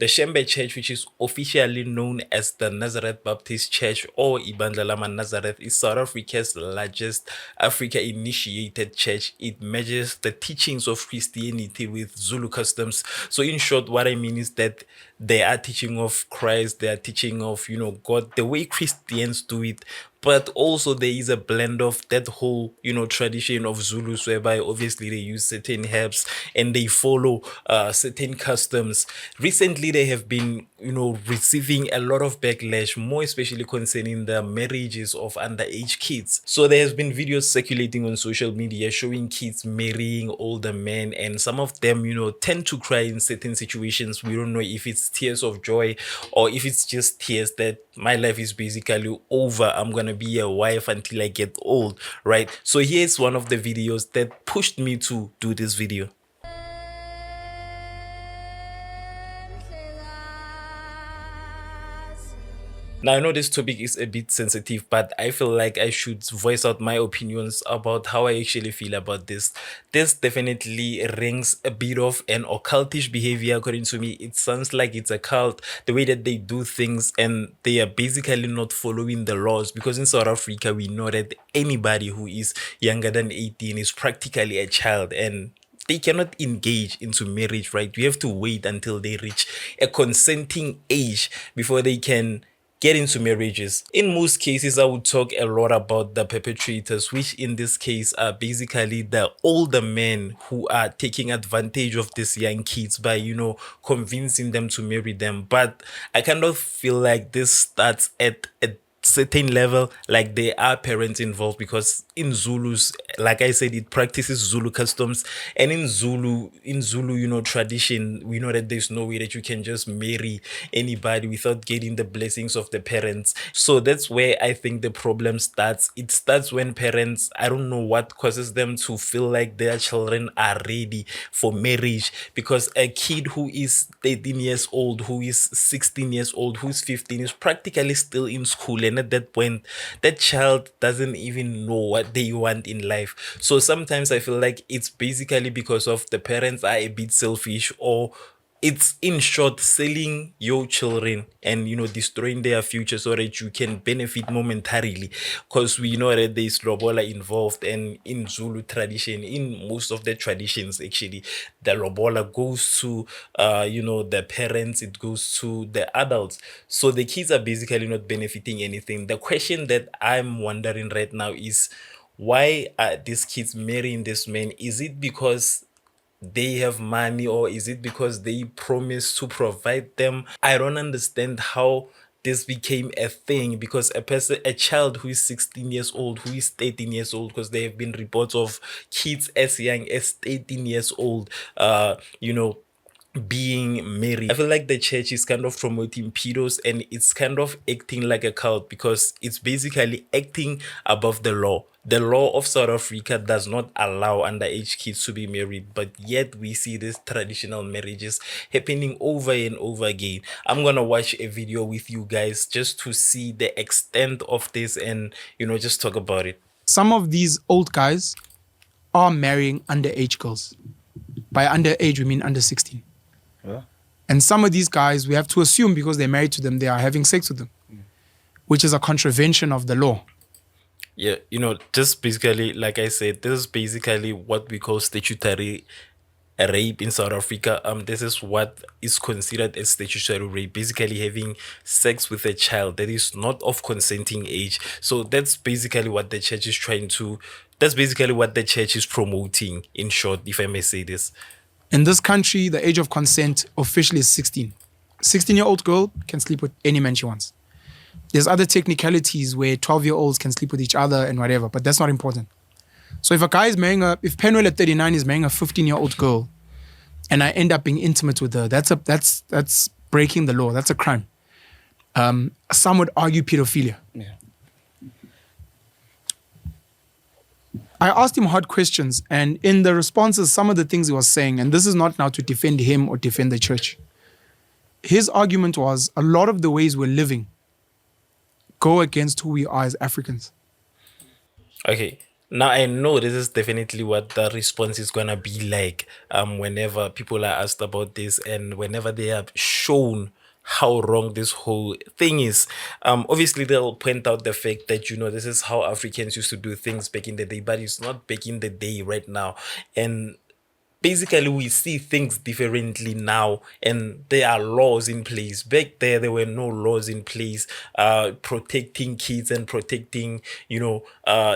The Shembe Church, which is officially known as the Nazareth Baptist Church or Ibandla Lama Nazareth, is South Africa's largest Africa-initiated church. It merges the teachings of Christianity with Zulu customs. So, in short, what I mean is that they are teaching of Christ, they are teaching of, God, the way Christians do it, but also there is a blend of that whole tradition of Zulus, whereby obviously they use certain herbs and they follow certain customs. Recently they have been receiving a lot of backlash, more especially concerning the marriages of underage kids. So there has been videos circulating on social media showing kids marrying older men, and some of them tend to cry in certain situations. We don't know if it's tears of joy or if it's just tears that my life is basically over, I'm gonna be a wife until I get old, right? So here's one of the videos that pushed me to do this video. Now, I know this topic is a bit sensitive, but I feel like I should voice out my opinions about how I actually feel about this. This definitely rings a bit of an occultish behavior, according to me. It sounds like it's a cult, the way that they do things, and they are basically not following the laws. Because in South Africa, we know that anybody who is younger than 18 is practically a child, and they cannot engage into marriage, right? You have to wait until they reach a consenting age before they can get into marriages. In most cases, I would talk a lot about the perpetrators, which in this case are basically the older men who are taking advantage of these young kids by, convincing them to marry them. But I kind of feel like this starts at a certain level, like there are parents involved, because in Zulus, like I said, it practices Zulu customs, and in Zulu tradition, we know that there's no way that you can just marry anybody without getting the blessings of the parents. So that's where I think the problem starts. It starts when parents, I don't know what causes them to feel like their children are ready for marriage, because a kid who is 13 years old, who is 16 years old, who's 15 is practically still in school, and at that point that child doesn't even know what they want in life. So sometimes I feel like it's basically because of the parents are a bit selfish, or it's in short selling your children and destroying their future so that you can benefit momentarily, because we know that there's lobola involved. And in Zulu tradition, in most of the traditions actually, the lobola goes to the parents, it goes to the adults, so the kids are basically not benefiting anything. The question that I'm wondering right now is, why are these kids marrying this man? Is it because they have money, or is it because they promise to provide them? I don't understand how this became a thing, because a child who is 16 years old, who is 13 years old, because there have been reports of kids as young as 13 years old being married. I feel like the church is kind of promoting pedos, and it's kind of acting like a cult, because it's basically acting above the law. The law of South Africa does not allow underage kids to be married, but yet we see these traditional marriages happening over and over again. I'm gonna watch a video with you guys just to see the extent of this and just talk about it. Some of these old guys are marrying underage girls. By underage, we mean under 16. Yeah. And some of these guys, we have to assume because they're married to them, they are having sex with them, which is a contravention of the law. Yeah, just basically, like I said, this is basically what we call statutory rape in South Africa. This is what is considered as statutory rape, basically having sex with a child that is not of consenting age. So that's basically what the church is that's basically what the church is promoting, in short, if I may say this. In this country, the age of consent officially is 16. 16-year-old girl can sleep with any man she wants. There's other technicalities where 12-year-olds can sleep with each other and whatever, but that's not important. So if a guy is marrying if Penwell at 39 is marrying a 15-year-old girl, and I end up being intimate with her, that's breaking the law. That's a crime. Some would argue pedophilia. Yeah. I asked him hard questions, and in the responses, some of the things he was saying, and this is not now to defend him or defend the church. His argument was a lot of the ways we're living go against who we are as Africans. Okay, Now I know this is definitely what the response is gonna be like whenever people are asked about this and whenever they have shown how wrong this whole thing is. Obviously they'll point out the fact that this is how Africans used to do things back in the day, but it's not back in the day right now. And basically we see things differently now, and there are laws in place. Back there were no laws in place protecting kids and protecting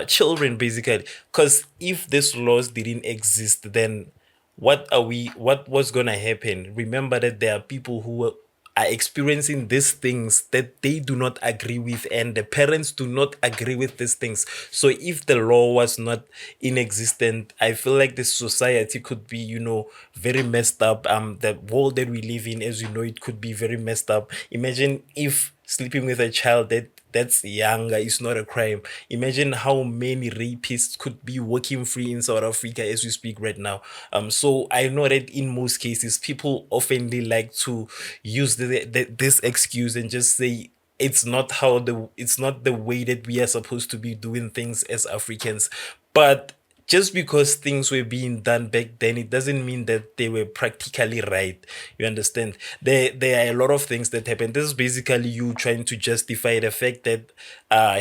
children, basically. Because if these laws didn't exist, then what was gonna happen? Remember that there are people who are experiencing these things that they do not agree with, and the parents do not agree with these things. So if the law was not inexistent, I feel like this society could be very messed up. The world that we live in, as you know, it could be very messed up. Imagine if sleeping with a child that's younger is not a crime. Imagine how many rapists could be working free in South Africa as we speak right now. So I know that in most cases, people oftenly like to use this excuse and just say it's not the way that we are supposed to be doing things as Africans. But just because things were being done back then, it doesn't mean that they were practically right. You understand? There are a lot of things that happened. This is basically you trying to justify the fact that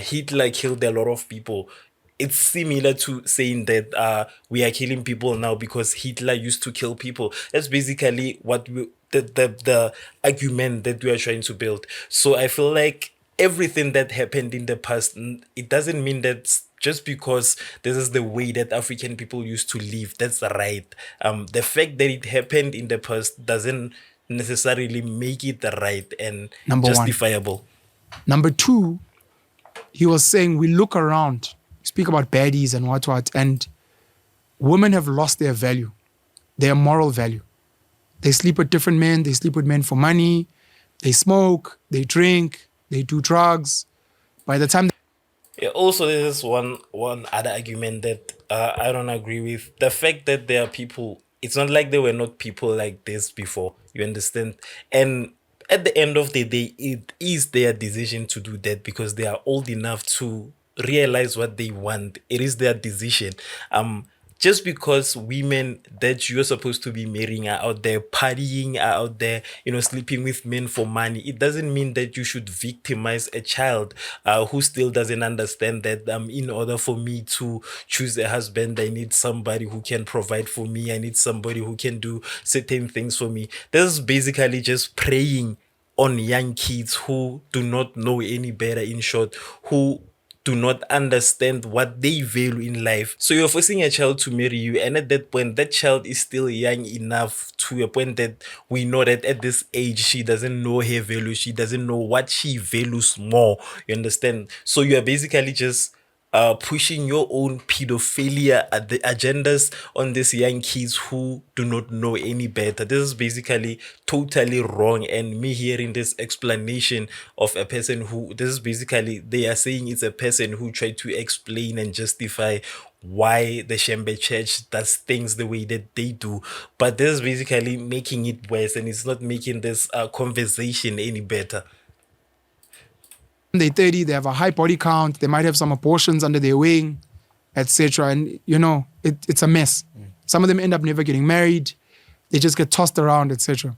Hitler killed a lot of people. It's similar to saying that we are killing people now because Hitler used to kill people. That's basically what the argument that we are trying to build. So I feel like everything that happened in the past, it doesn't mean that just because this is the way that African people used to live, that's right. The fact that it happened in the past doesn't necessarily make it right and Number one. justifiable. Number two, he was saying we look around, speak about baddies and what, and women have lost their value, their moral value. They sleep with different men, they sleep with men for money, they smoke, they drink, they do drugs. By the time Yeah, also, there's one other argument that I don't agree with. The fact that there are people, it's not like there were not people like this before. You understand? And at the end of the day, it is their decision to do that because they are old enough to realize what they want. It is their decision. Just because women that you're supposed to be marrying are out there partying, are out there, sleeping with men for money, it doesn't mean that you should victimize a child who still doesn't understand that in order for me to choose a husband, I need somebody who can provide for me. I need somebody who can do certain things for me. This is basically just preying on young kids who do not know any better, in short, who do not understand what they value in life. So you're forcing a child to marry you, and at that point, that child is still young enough to a point that we know that at this age, she doesn't know her value, she doesn't know what she values more. You understand? So you are basically just pushing your own pedophilia at the agendas on these young kids who do not know any better. This is basically totally wrong. And me hearing this explanation of a person who, this is basically, they are saying it's a person who tried to explain and justify why the Shembe church does things the way that they do. But this is basically making it worse, and it's not making this conversation any better. they're 30, they have a high body count, they might have some abortions under their wing, etc. And it's a mess. Some of them end up never getting married, they just get tossed around, etc.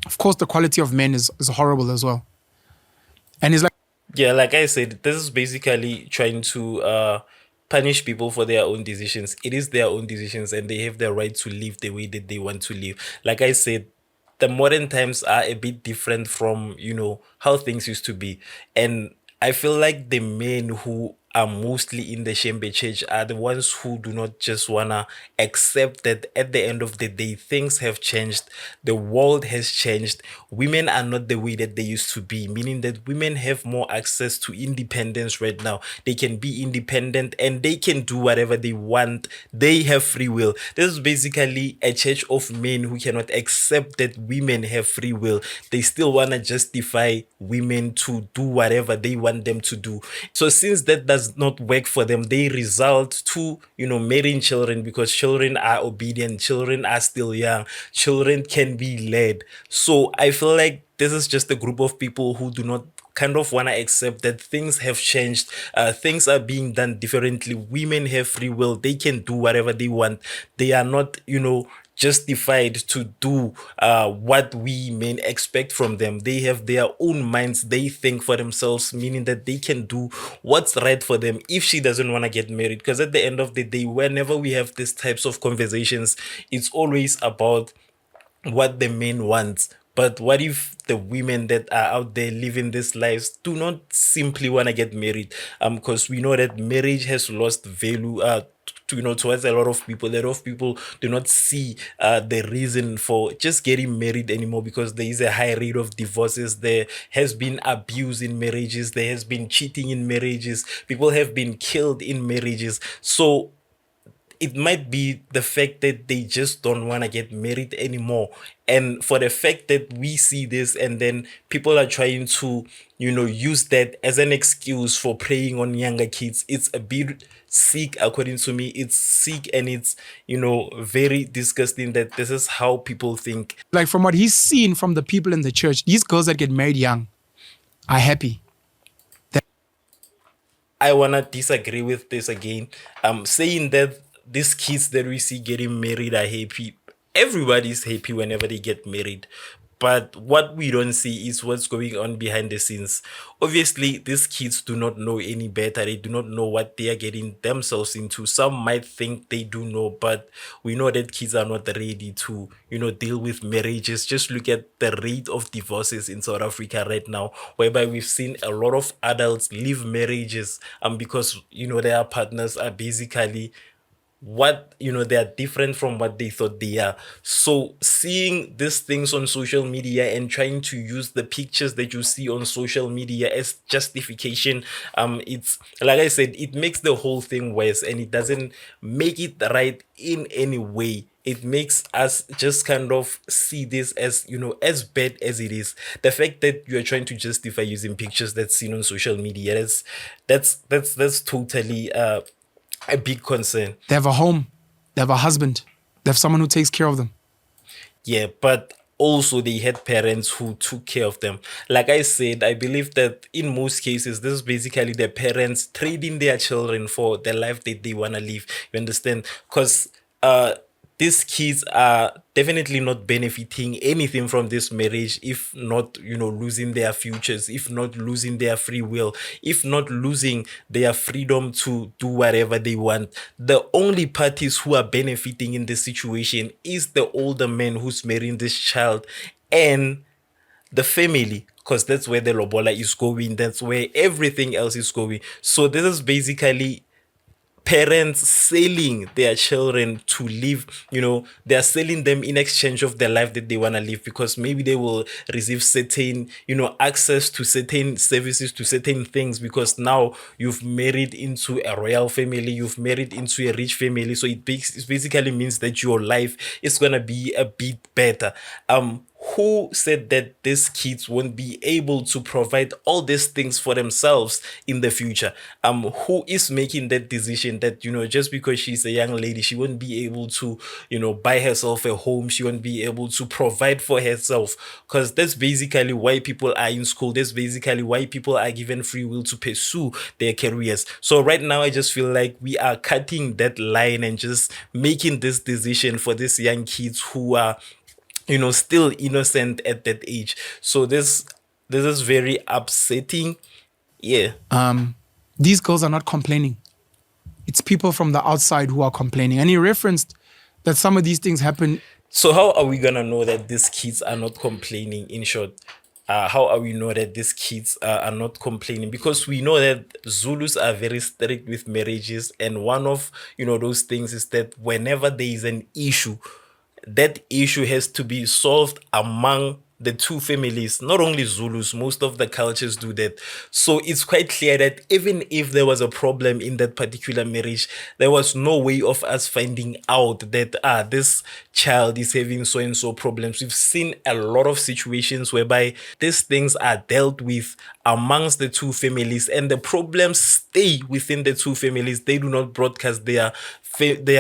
Of course, the quality of men is horrible as well. And it's like Yeah, like I said, this is basically trying to punish people for their own decisions. It is their own decisions, and they have the right to live the way that they want to live. Like I said, the modern times are a bit different from how things used to be. And I feel like the men who are mostly in the Shembe church are the ones who do not just wanna accept that at the end of the day things have changed, the world has changed. Women are not the way that they used to be, meaning that women have more access to independence right now. They can be independent and they can do whatever they want. They have free will. This is basically a church of men who cannot accept that women have free will. They still want to justify women to do whatever they want them to do. So since that does not work for them, they result to marrying children because children are obedient, children are still young, children can be led. So I feel like this is just a group of people who do not kind of want to accept that things have changed. Things are being done differently. Women have free will. They can do whatever they want. They are not, justified to do what we men expect from them. They have their own minds. They think for themselves, meaning that they can do what's right for them if she doesn't want to get married. Because at the end of the day, whenever we have these types of conversations, it's always about what the men want. But what if the women that are out there living these lives do not simply want to get married? Because we know that marriage has lost value. Towards a lot of people, a lot of people do not see the reason for just getting married anymore, because there is a high rate of divorces. There has been abuse in marriages. There has been cheating in marriages. People have been killed in marriages. So it might be the fact that they just don't want to get married anymore. And for the fact that we see this, and then people are trying to, use that as an excuse for preying on younger kids, it's a bit sick, according to me. It's sick, and it's, very disgusting that this is how people think. Like from what he's seen from the people in the church, these girls that get married young are happy. I wanna disagree with this again. Saying that these kids that we see getting married are happy. Everybody's happy whenever they get married. But what we don't see is what's going on behind the scenes. Obviously, these kids do not know any better. They do not know what they are getting themselves into. Some might think they do know, but we know that kids are not ready to, deal with marriages. Just look at the rate of divorces in South Africa right now, whereby we've seen a lot of adults leave marriages because, their partners are basically they are different from what they thought they are. So seeing these things on social media and trying to use the pictures that you see on social media as justification, it's like I said, it makes the whole thing worse, and it doesn't make it right in any way. It makes us just kind of see this as, as bad as it is. The fact that you're trying to justify using pictures that's seen on social media, that's totally a big concern. They have a home, they have a husband, they have someone who takes care of them. Yeah, but also they had parents who took care of them. Like I said, I believe that in most cases, this is basically the parents trading their children for the life that they want to live. You understand? Because these kids are definitely not benefiting anything from this marriage, if not, losing their futures, if not losing their free will, if not losing their freedom to do whatever they want. The only parties who are benefiting in this situation is the older man who's marrying this child and the family, because that's where the lobola is going, that's where everything else is going. So this is basically parents selling their children to live, they are selling them in exchange of the life that they want to live, because maybe they will receive certain, access to certain services, to certain things, because now you've married into a royal family, you've married into a rich family. So it basically means that your life is going to be a bit better. Who said that these kids won't be able to provide all these things for themselves in the future? Who is making that decision that, just because she's a young lady, she won't be able to, buy herself a home, she won't be able to provide for herself? Because that's basically why people are in school. That's basically why people are given free will to pursue their careers. So right now, I just feel like we are cutting that line and just making this decision for these young kids who are, still innocent at that age. So this is very upsetting. Yeah. These girls are not complaining. It's people from the outside who are complaining. And he referenced that some of these things happen. So how are we gonna know that these kids are not complaining? In short, how are we know that these kids are not complaining? Because we know that Zulus are very strict with marriages, and one of those things is that whenever there is an issue, that issue has to be solved among the two families. Not only Zulus, most of the cultures do that. So it's quite clear that even if there was a problem in that particular marriage, there was no way of us finding out that this child is having so and so problems. We've seen a lot of situations whereby these things are dealt with amongst the two families, and the problems stay within the two families. They do not broadcast their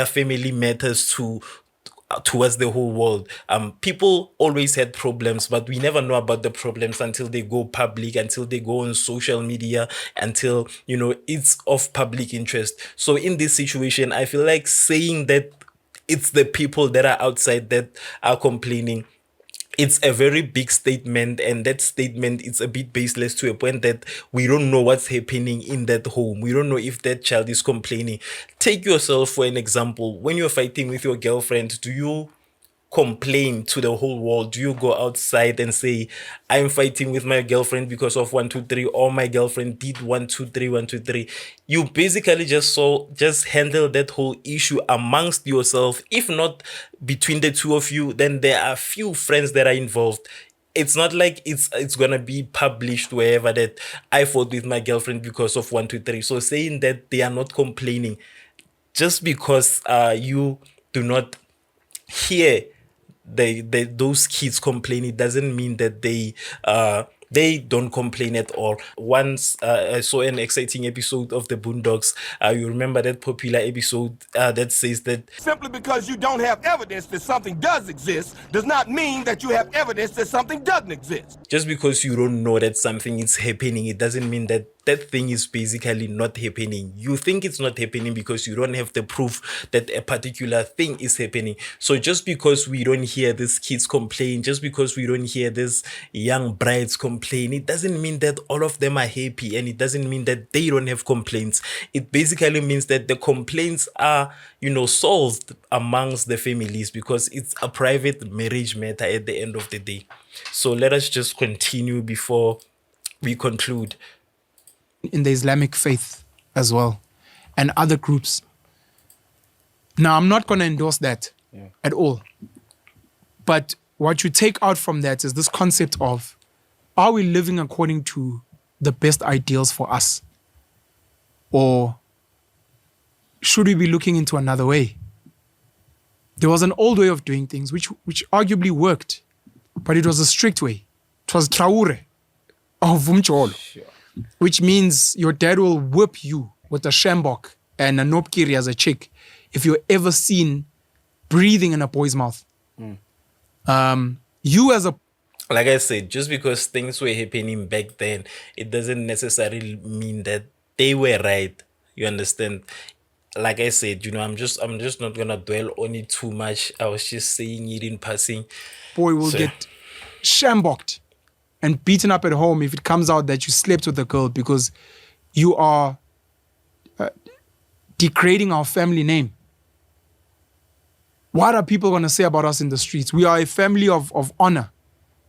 family matters to towards the whole world. People always had problems, but we never know about the problems until they go public, until they go on social media, until it's of public interest. So in this situation, I feel like saying that it's the people that are outside that are complaining, it's a very big statement, and that statement is a bit baseless to a point that we don't know what's happening in that home. We don't know if that child is complaining. Take yourself for an example. When you're fighting with your girlfriend, do you complain to the whole world? Do you go outside and say, I'm fighting with my girlfriend because of 1 2 3, or my girlfriend did 1 2 3 1 2 3? You basically just handle that whole issue amongst yourself. If not between the two of you, then there are few friends that are involved. It's not like it's gonna be published wherever that I fought with my girlfriend because of 1 2 3. So saying that they are not complaining just because you do not hear those kids complain, it doesn't mean that they don't complain at all. Once I saw an exciting episode of the Boondocks. You remember that popular episode that says that Simply because you don't have evidence that something does exist does not mean that you have evidence that something doesn't exist. just because you don't know that something is happening, it doesn't mean that that thing is basically not happening. You think it's not happening because you don't have the proof that a particular thing is happening. So just because we don't hear these kids complain, just because we don't hear these young brides complain, it doesn't mean that all of them are happy, and it doesn't mean that they don't have complaints. It basically means that the complaints are, solved amongst the families, because it's a private marriage matter at the end of the day. So let us just continue before we conclude. In the Islamic faith as well and other groups. Now, I'm not going to endorse that at all. But what you take out from that is this concept of, are we living according to the best ideals for us? Or should we be looking into another way? There was an old way of doing things which arguably worked, but it was a strict way. It was traure, or vumcholo, which means your dad will whip you with a shambok and a nopkiri as a chick if you're ever seen breathing in a boy's mouth. You as a Like I said, just because things were happening back then, it doesn't necessarily mean that they were right. You understand? Like I said, I'm just not gonna dwell on it too much. I was just saying it in passing. boy will So get shamboked and beaten up at home if it comes out that you slept with a girl, because you are degrading our family name. What are people going to say about us in the streets? We are a family of honor.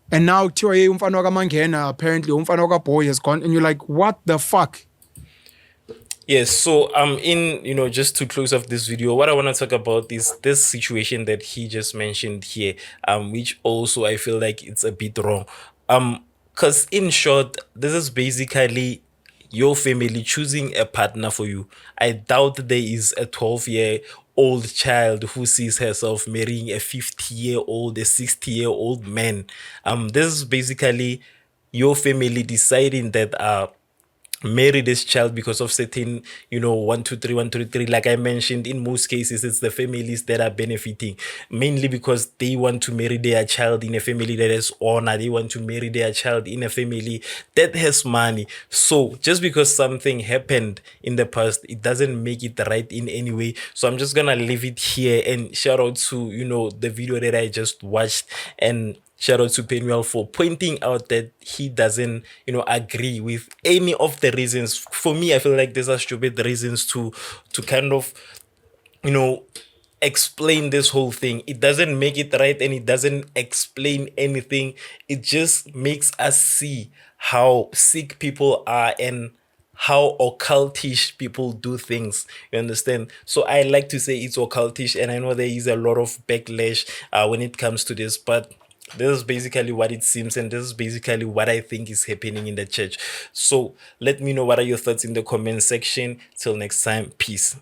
And now, apparently, umfana boy has gone, and you're like, what the fuck? yes, so just to close off this video, what I want to talk about is this situation that he just mentioned here, which also I feel like it's a bit wrong. Because in short, this is basically your family choosing a partner for you. I doubt there is a 12-year-old child who sees herself marrying a 50-year-old, a 60-year-old man. This is basically your family deciding that marry this child because of certain 1 2 3 1 2 3. Like I mentioned, in most cases it's the families that are benefiting, mainly because they want to marry their child in a family that has honor. They want to marry their child in a family that has money. So just because something happened in the past, it doesn't make it right in any way. So I'm just gonna leave it here, and shout out to the video that I just watched, and shout out to Penuel for pointing out that he doesn't, agree with any of the reasons. For me, I feel like these are stupid reasons to kind of, you know, explain this whole thing. It doesn't make it right, and it doesn't explain anything. It just makes us see how sick people are and how occultish people do things. You understand? So I like to say it's occultish, and I know there is a lot of backlash when it comes to this, but this is basically what it seems, and this is basically what I think is happening in the church. So let me know what are your thoughts in the comment section. Till next time, peace.